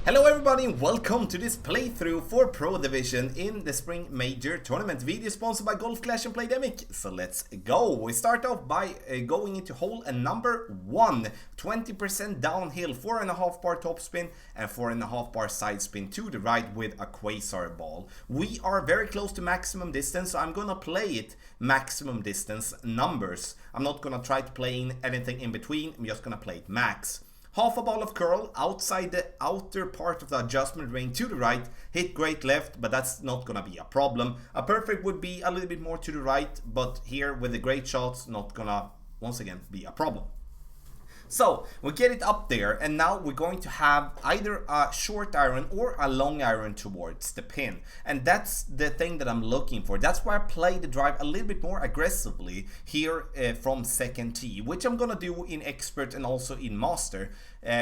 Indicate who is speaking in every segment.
Speaker 1: Hello everybody and welcome to this playthrough for Pro Division in the Spring Major Tournament. Video sponsored by Golf Clash and Playdemic. So let's go. We start off by going into hole number 1. 20% downhill, 4.5 bar topspin and 4.5 bar side spin to the right with a quasar ball. We are very close to maximum distance, so I'm gonna play it maximum distance numbers. I'm not gonna try to play anything in between, I'm just gonna play it max. Half a ball of curl outside the outer part of the adjustment ring to the right, hit great left, but that's not gonna be a problem. A perfect would be a little bit more to the right, but here with the great shots, not gonna, once again, be a problem. So we get it up there, and now we're going to have either a short iron or a long iron towards the pin, and that's the thing that I'm looking for. That's why I play the drive a little bit more aggressively here from second tee, which I'm gonna do in expert and also in master,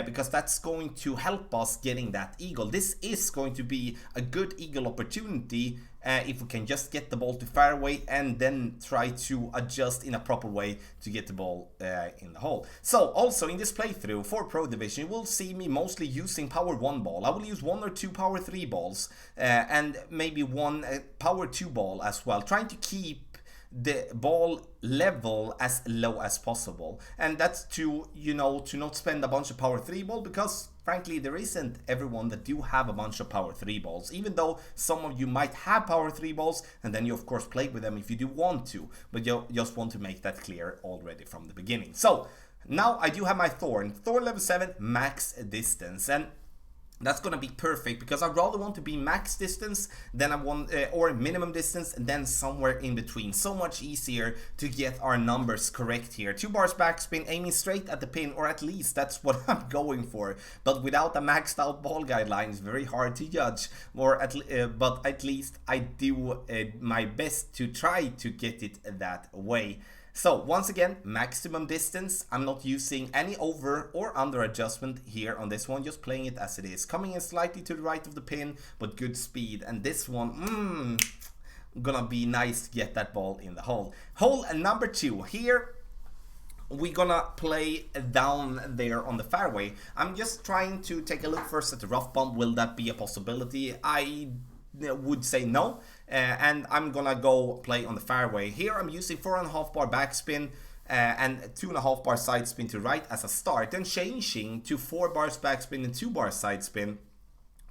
Speaker 1: because that's going to help us getting that eagle. This is going to be a good eagle opportunity if we can just get the ball to fairway and then try to adjust in a proper way to get the ball in the hole. So also in this playthrough for Pro Division, you will see me mostly using power 1 ball. I will use 1 or 2 power 3 balls and maybe 1 power 2 ball as well, trying to keep the ball level as low as possible. And that's to, to not spend a bunch of power 3 ball, because frankly there isn't everyone that do have a bunch of power 3 balls, even though some of you might have power 3 balls, and then you of course play with them if you do want to, but you just want to make that clear already from the beginning. So now I do have my thorn level 7 max distance, and that's gonna be perfect because I rather want to be max distance than I want or minimum distance and then somewhere in between. So much easier to get our numbers correct here. 2 bars backspin, aiming straight at the pin, or at least that's what I'm going for. But without a maxed out ball guideline, it's very hard to judge. But at least I do my best to try to get it that way. So once again, maximum distance. I'm not using any over or under adjustment here on this one, just playing it as it is. Coming in slightly to the right of the pin, but good speed. And this one, gonna be nice to get that ball in the hole. Hole number 2. Here we're gonna play down there on the fairway. I'm just trying to take a look first at the rough bump. Will that be a possibility? I would say no, and I'm gonna go play on the fairway. Here I'm using 4.5 bar backspin and 2.5 bar side spin to right as a start, then changing to 4 bars backspin and 2 bar side spin,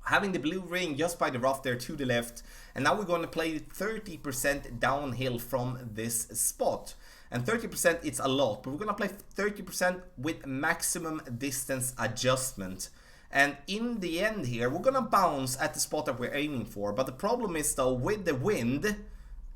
Speaker 1: having the blue ring just by the rough there to the left. And now we're going to play 30% downhill from this spot. And 30% it's a lot, but we're gonna play 30% with maximum distance adjustment. And in the end here, we're gonna bounce at the spot that we're aiming for. But the problem is though, with the wind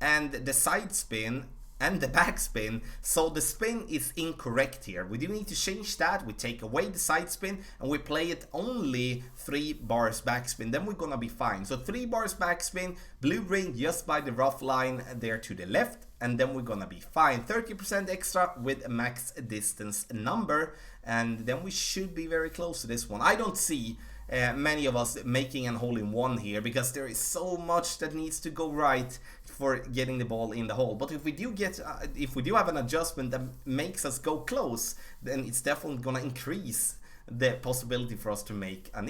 Speaker 1: and the side spin and the backspin, so the spin is incorrect here. We do need to change that. We take away the side spin and we play it only 3 bars backspin. Then we're gonna be fine. So 3 bars backspin, blue ring just by the rough line there to the left, and then we're gonna be fine. 30% extra with a max distance number, and then we should be very close to this one. I don't see many of us making an hole-in-one here, because there is so much that needs to go right for getting the ball in the hole. But if we do get, if we do have an adjustment that makes us go close, then it's definitely gonna increase the possibility for us to make an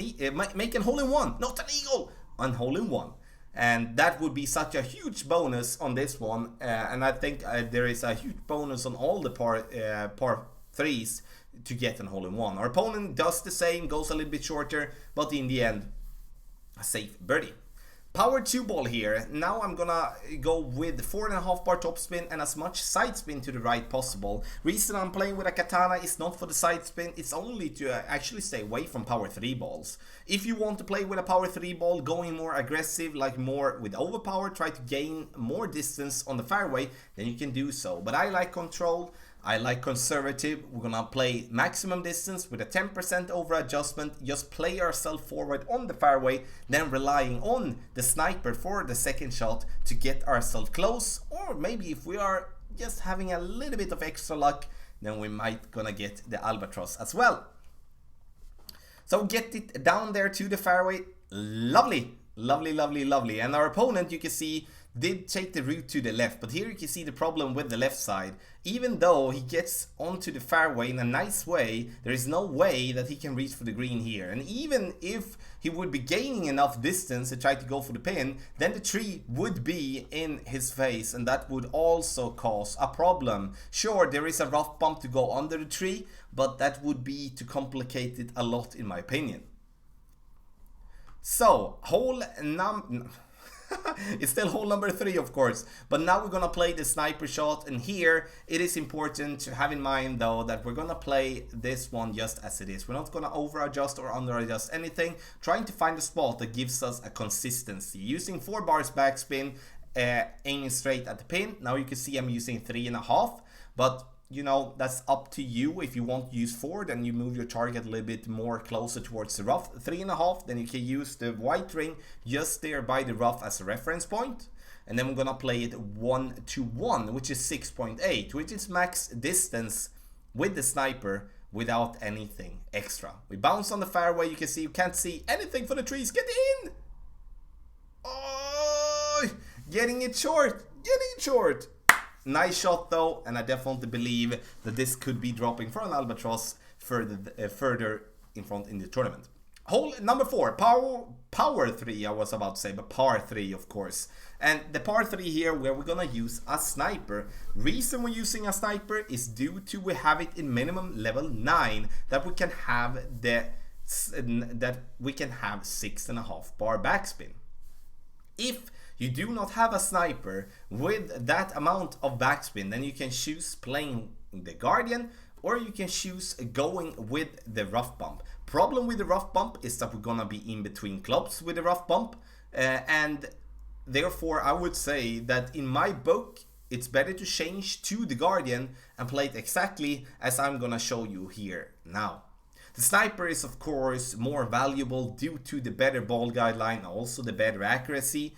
Speaker 1: hole-in-one, not an eagle, an hole-in-one. And that would be such a huge bonus on this one, and I think there is a huge bonus on all the par 3s to get an hole-in-one. Our opponent does the same, goes a little bit shorter, but in the end, a safe birdie. Power 2 ball here. Now I'm gonna go with 4.5 bar topspin and as much side spin to the right possible. Reason I'm playing with a katana is not for the side spin, it's only to actually stay away from power 3 balls. If you want to play with a power 3 ball, going more aggressive, like more with overpower, try to gain more distance on the fairway, then you can do so. But I like control, I like conservative. We're gonna play maximum distance with a 10% over adjustment, just play ourselves forward on the fairway, then relying on the sniper for the second shot to get ourselves close, or maybe if we are just having a little bit of extra luck, then we might gonna get the albatross as well. So get it down there to the fairway. Lovely, lovely, lovely, lovely. And our opponent, you can see, did take the route to the left, but here you can see the problem with the left side. Even though he gets onto the fairway in a nice way, there is no way that he can reach for the green here. And even if he would be gaining enough distance to try to go for the pin, then the tree would be in his face, and that would also cause a problem. Sure, there is a rough bump to go under the tree, but that would be to complicate it a lot in my opinion. So, it's still hole number 3, of course, but now we're gonna play the sniper shot, and here it is important to have in mind though that we're gonna play this one just as it is. We're not gonna over adjust or under adjust anything, trying to find a spot that gives us a consistency. Using 4 bars backspin, aiming straight at the pin. Now you can see I'm using 3.5, but you know, that's up to you. If you want to use 4, then you move your target a little bit more closer towards the rough. 3.5, then you can use the white ring just there by the rough as a reference point. And then we're gonna play it 1-1, which is 6.8, which is max distance with the sniper without anything extra. We bounce on the fairway. You can see you can't see anything for the trees. Get in! Oh, getting it short, getting it short. Nice shot though, and I definitely believe that this could be dropping for an albatross further in front in the tournament. Hole number 4, power 3 I was about to say, but par 3 of course. And the par 3 here where we're gonna use a sniper. Reason we're using a sniper is due to we have it in minimum level 9 that we can have 6.5 bar backspin. If you do not have a sniper with that amount of backspin, then you can choose playing the Guardian, or you can choose going with the rough bump. Problem with the rough bump is that we're gonna be in between clubs with the rough bump, and therefore I would say that in my book it's better to change to the Guardian and play it exactly as I'm gonna show you here now. The sniper is of course more valuable due to the better ball guideline, also the better accuracy.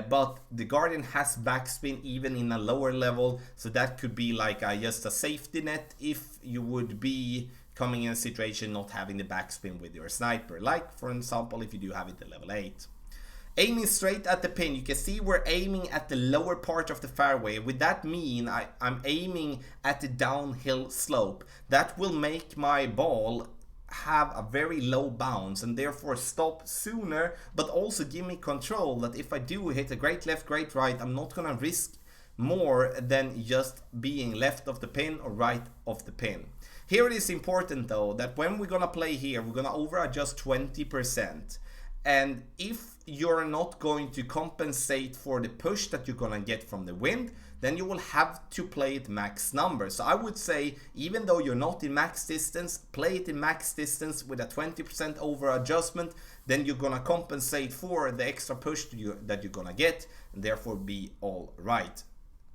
Speaker 1: But the Guardian has backspin even in a lower level, so that could be like just a safety net if you would be coming in a situation not having the backspin with your sniper. Like for example if you do have it at level 8. Aiming straight at the pin, you can see we're aiming at the lower part of the fairway. With that mean I'm aiming at the downhill slope. That will make my ball have a very low bounce and therefore stop sooner, but also give me control that if I do hit a great left, great right, I'm not gonna risk more than just being left of the pin or right of the pin. Here it is important though that when we're gonna play here, we're gonna over adjust 20%. And if you're not going to compensate for the push that you're gonna get from the wind, then you will have to play it max number. So I would say, even though you're not in max distance, play it in max distance with a 20% over adjustment, then you're gonna compensate for the extra push that you're gonna get, and therefore be all right.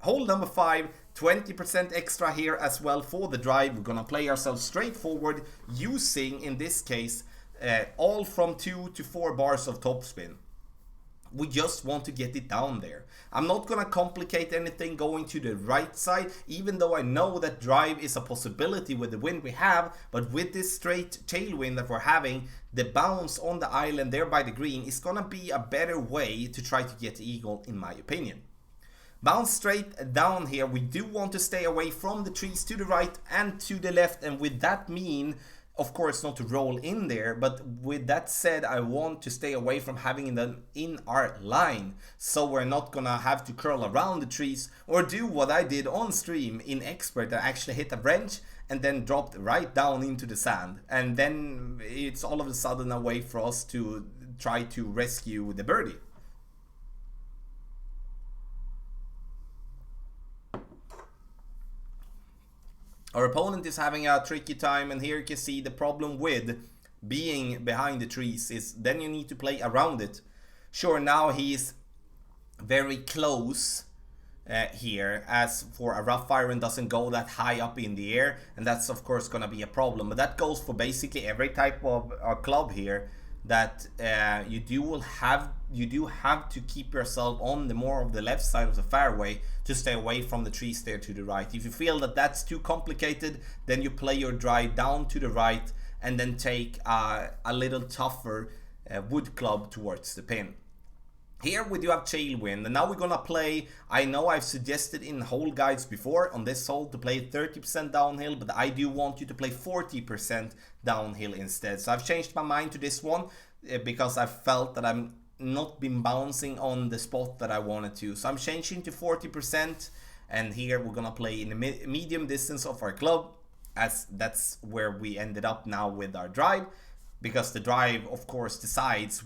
Speaker 1: Hole number 5, 20% extra here as well for the drive. We're gonna play ourselves straightforward using, in this case, all from 2 to 4 bars of topspin. We just want to get it down there. I'm not gonna complicate anything going to the right side, even though I know that drive is a possibility with the wind we have, but with this straight tailwind that we're having, the bounce on the island there by the green is gonna be a better way to try to get the eagle in my opinion. Bounce straight down here. We do want to stay away from the trees to the right and to the left, and with that mean, of course, not to roll in there, but with that said, I want to stay away from having them in our line, so we're not gonna have to curl around the trees or do what I did on stream in Expert. I actually hit a wrench and then dropped right down into the sand, and then it's all of a sudden a way for us to try to rescue the birdie. Our opponent is having a tricky time, and here you can see the problem with being behind the trees is then you need to play around it. Sure, now he's very close here, as for a rough iron doesn't go that high up in the air, and that's of course gonna be a problem. But that goes for basically every type of club here, that you do have to keep yourself on the more of the left side of the fairway to stay away from the trees there to the right. If you feel that that's too complicated, then you play your drive down to the right and then take a little tougher wood club towards the pin. Here we do have tailwind, and now we're gonna play, I know I've suggested in hole guides before on this hole to play 30% downhill, but I do want you to play 40% downhill instead. So I've changed my mind to this one because I felt that I'm not been bouncing on the spot that I wanted to. So I'm changing to 40%, and here we're gonna play in the medium distance of our club, as that's where we ended up now with our drive, because the drive of course decides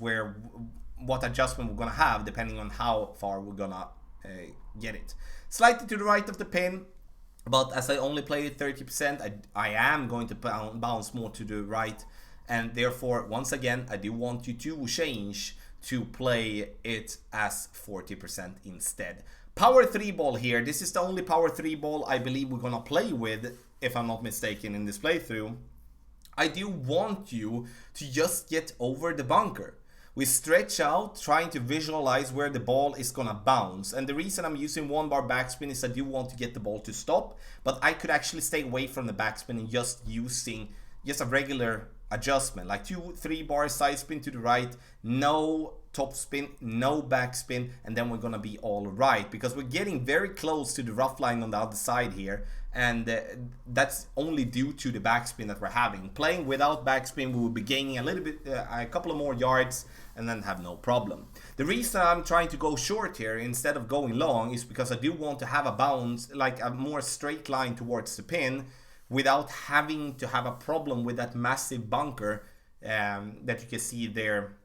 Speaker 1: what adjustment we're gonna have depending on how far we're gonna get it. Slightly to the right of the pin, but as I only play 30%, I am going to bounce more to the right, and therefore once again I do want you to change to play it as 40% instead. Power 3 ball here. This is the only power 3 ball I believe we're gonna play with, if I'm not mistaken, in this playthrough. I do want you to just get over the bunker. We stretch out, trying to visualize where the ball is gonna bounce. And the reason I'm using 1 bar backspin is I do want to get the ball to stop, but I could actually stay away from the backspin and just using just a regular adjustment, like 2-3 bar side spin to the right, no top spin, no backspin, and then we're gonna be all right, because we're getting very close to the rough line on the other side here, and that's only due to the backspin that we're having. Playing without backspin, we will be gaining a little bit, a couple of more yards, and then have no problem. The reason I'm trying to go short here instead of going long is because I do want to have a bounce, like a more straight line towards the pin, without having to have a problem with that massive bunker that you can see there,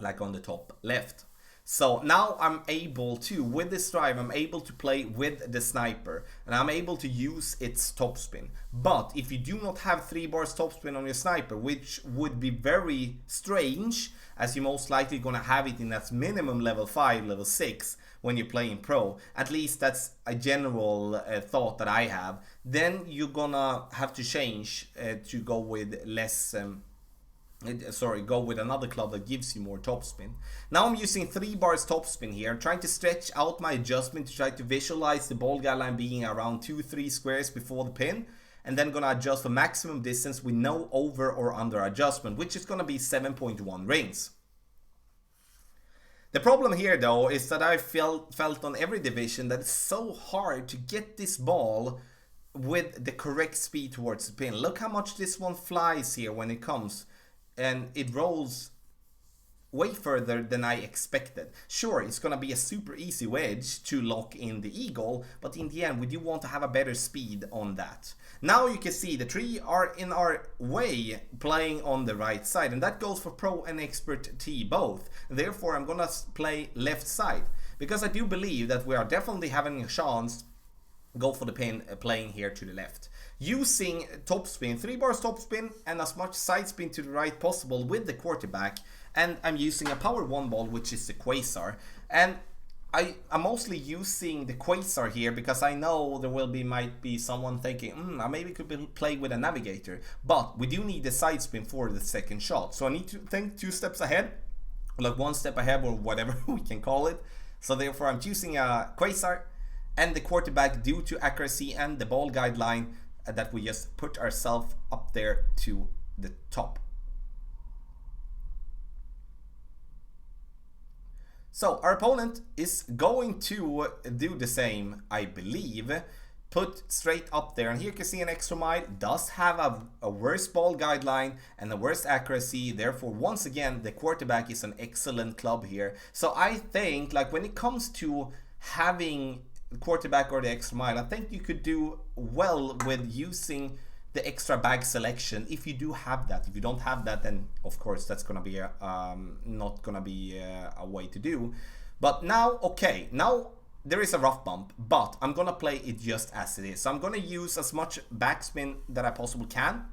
Speaker 1: like on the top left. So now I'm able to, with this drive, I'm able to play with the sniper, and I'm able to use its topspin. But if you do not have 3 bars topspin on your sniper, which would be very strange, as you're most likely gonna have it in that minimum level 5, level 6, when you're playing pro, at least that's a general thought that I have, then you're gonna have to change to go with less, go with another club that gives you more topspin. Now I'm using 3 bars topspin here. I'm trying to stretch out my adjustment to try to visualize the ball guideline being around 2-3 squares before the pin, and then gonna adjust the maximum distance with no over or under adjustment, which is gonna be 7.1 rings. The problem here though is that I felt on every division that it's so hard to get this ball with the correct speed towards the pin. Look how much this one flies here when it comes, and it rolls way further than I expected. Sure, it's gonna be a super easy wedge to lock in the eagle, but in the end we do want to have a better speed on that. Now you can see the 3 are in our way playing on the right side, and that goes for pro and expert T both. Therefore I'm gonna play left side, because I do believe that we are definitely having a chance go for the pin playing here to the left. Using topspin, 3 bars topspin, and as much side spin to the right possible with the quarterback, and I'm using a power 1 ball, which is the Quasar. And I'm mostly using the Quasar here because I know there might be someone thinking, I maybe could play with a navigator, but we do need the side spin for the second shot. So I need to think 2 steps ahead, like 1 step ahead, or whatever we can call it. So therefore I'm choosing a Quasar and the quarterback due to accuracy and the ball guideline that we just put ourselves up there to the top. So our opponent is going to do the same, I believe. Put straight up there, and here you can see an extra mile does have a worse ball guideline and a worse accuracy. Therefore, once again, the quarterback is an excellent club here. So I think, like, when it comes to having quarterback or the extra mile, I think you could do well with using the extra bag selection if you do have that. If you don't have that, then of course that's gonna be not gonna be a way to do. But now, okay, now there is a rough bump, but I'm gonna play it just as it is. So I'm gonna use as much backspin that I possibly can,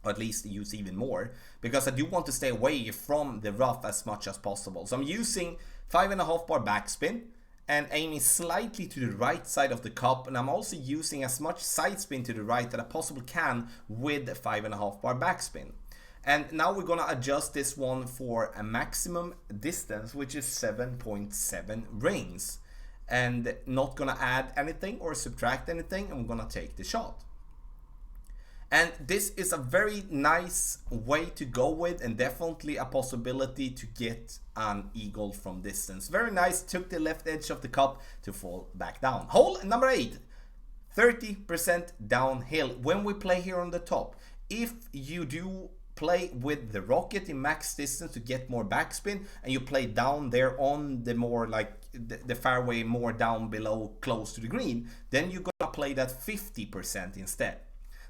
Speaker 1: or at least use even more, because I do want to stay away from the rough as much as possible. So I'm using 5.5 bar backspin and aiming slightly to the right side of the cup, and I'm also using as much side spin to the right that I possibly can with 5.5 bar backspin. And now we're gonna adjust this one for a maximum distance, which is 7.7 rings, and not gonna add anything or subtract anything. I'm gonna take the shot. And this is a very nice way to go with, and definitely a possibility to get an eagle from distance. Very nice, took the left edge of the cup to fall back down. Hole number 8, 30% downhill. When we play here on the top, if you do play with the rocket in max distance to get more backspin, and you play down there on the more like the fairway more down below close to the green, then you're gonna play that 50% instead.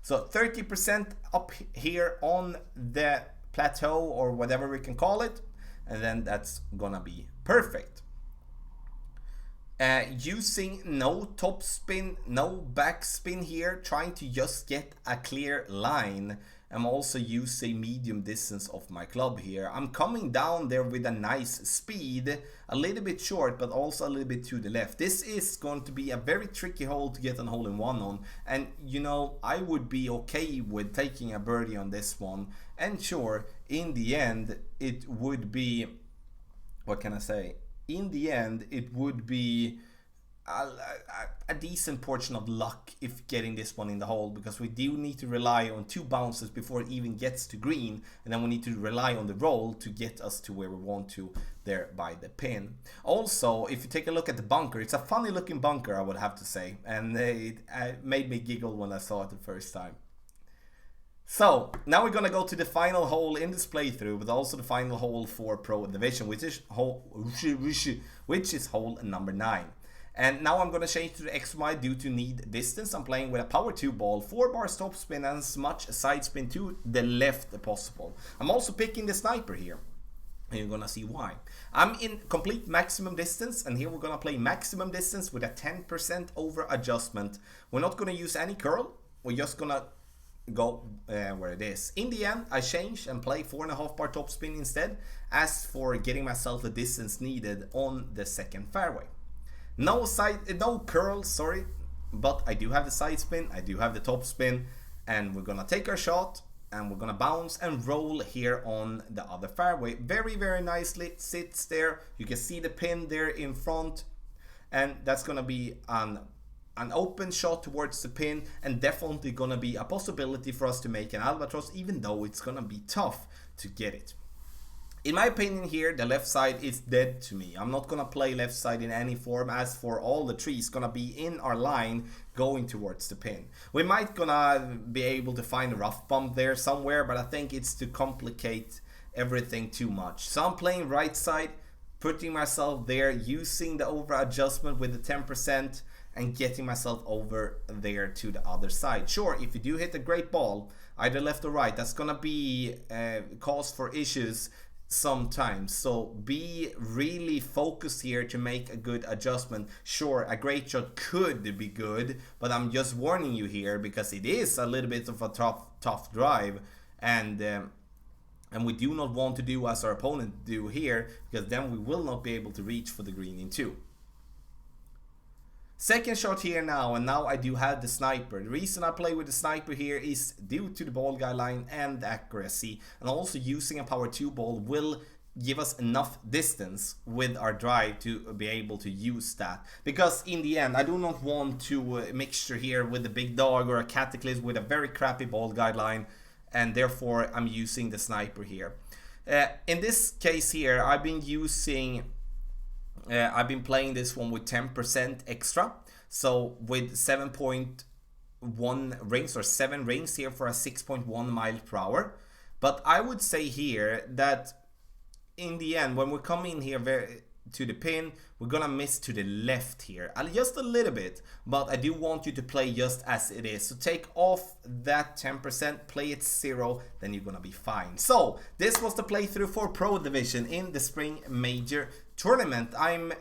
Speaker 1: So 30% up here on the plateau or whatever we can call it, and then that's gonna be perfect. Using no topspin, no backspin here, trying to just get a clear line. I'm also using medium distance of my club here. I'm coming down there with a nice speed, a little bit short, but also a little bit to the left. This is going to be a very tricky hole to get an hole-in-one on. And you know, I would be okay with taking a birdie on this one. And sure, in the end, it would be, what can I say? In the end, it would be a decent portion of luck if getting this one in the hole, because we do need to rely on 2 bounces before it even gets to green, and then we need to rely on the roll to get us to where we want to there by the pin. Also, if you take a look at the bunker, it's a funny looking bunker, I would have to say, and it made me giggle when I saw it the first time. So now we're gonna go to the final hole in this playthrough, but also the final hole for Pro Division, which is hole number 9. And now I'm going to change to the XY due to need distance. I'm playing with a power 2 ball, 4 bars top spin, and as much side spin to the left as possible. I'm also picking the sniper here, and you're going to see why. I'm in complete maximum distance, and here we're going to play maximum distance with a 10% over adjustment. We're not going to use any curl. We're just going to go where it is. In the end, I change and play 4.5 bar top spin instead, as for getting myself the distance needed on the second fairway. No curl, sorry, but I do have the side spin, I do have the top spin, and we're gonna take our shot and we're gonna bounce and roll here on the other fairway. Very, very nicely sits there. You can see the pin there in front, and that's gonna be an open shot towards the pin, and definitely gonna be a possibility for us to make an albatross, even though it's gonna be tough to get it. In my opinion here, the left side is dead to me. I'm not gonna play left side in any form. As for all the trees, gonna be in our line going towards the pin. We might gonna be able to find a rough bump there somewhere, but I think it's to complicate everything too much. So I'm playing right side, putting myself there, using the over adjustment with the 10% and getting myself over there to the other side. Sure, if you do hit a great ball, either left or right, that's gonna be cause for issues sometimes. So be really focused here to make a good adjustment. Sure, a great shot could be good, but I'm just warning you here because it is a little bit of a tough drive, and we do not want to do as our opponent do here, because then we will not be able to reach for the green in 2. Second shot here now, and now I do have the sniper. The reason I play with the sniper here is due to the ball guideline and the accuracy, and also using a power 2 ball will give us enough distance with our drive to be able to use that. Because in the end, I do not want to mixture here with a big dog or a cataclysm with a very crappy ball guideline, and therefore I'm using the sniper here. In this case here, I've been playing this one with 10% extra, so with 7.1 rings or 7 rings here for a 6.1 miles per hour. But I would say here that in the end, when we come in here to the pin, we're gonna miss to the left here, just a little bit, but I do want you to play just as it is. So take off that 10%, play it 0, then you're gonna be fine. So this was the playthrough for Pro Division in the Spring Major Tournament. I'm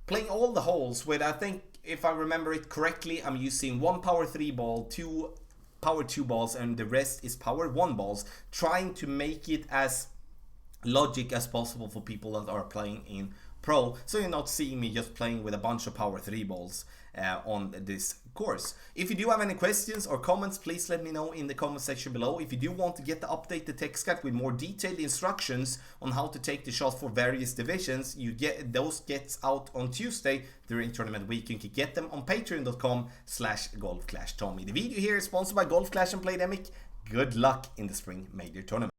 Speaker 1: playing all the holes with, I think, if I remember it correctly, I'm using 1 power 3 ball, 2 power 2 balls, and the rest is power 1 balls, trying to make it as logic as possible for people that are playing in Pro, so you're not seeing me just playing with a bunch of power 3 balls on this course. If you do have any questions or comments, please let me know in the comment section below. If you do want to get the updated text guide with more detailed instructions on how to take the shot for various divisions, you get those gets out on Tuesday during tournament week. You can get them on patreon.com/golfclashtommy. The video here is sponsored by Golf Clash and Playdemic. Good luck in the Spring Major Tournament.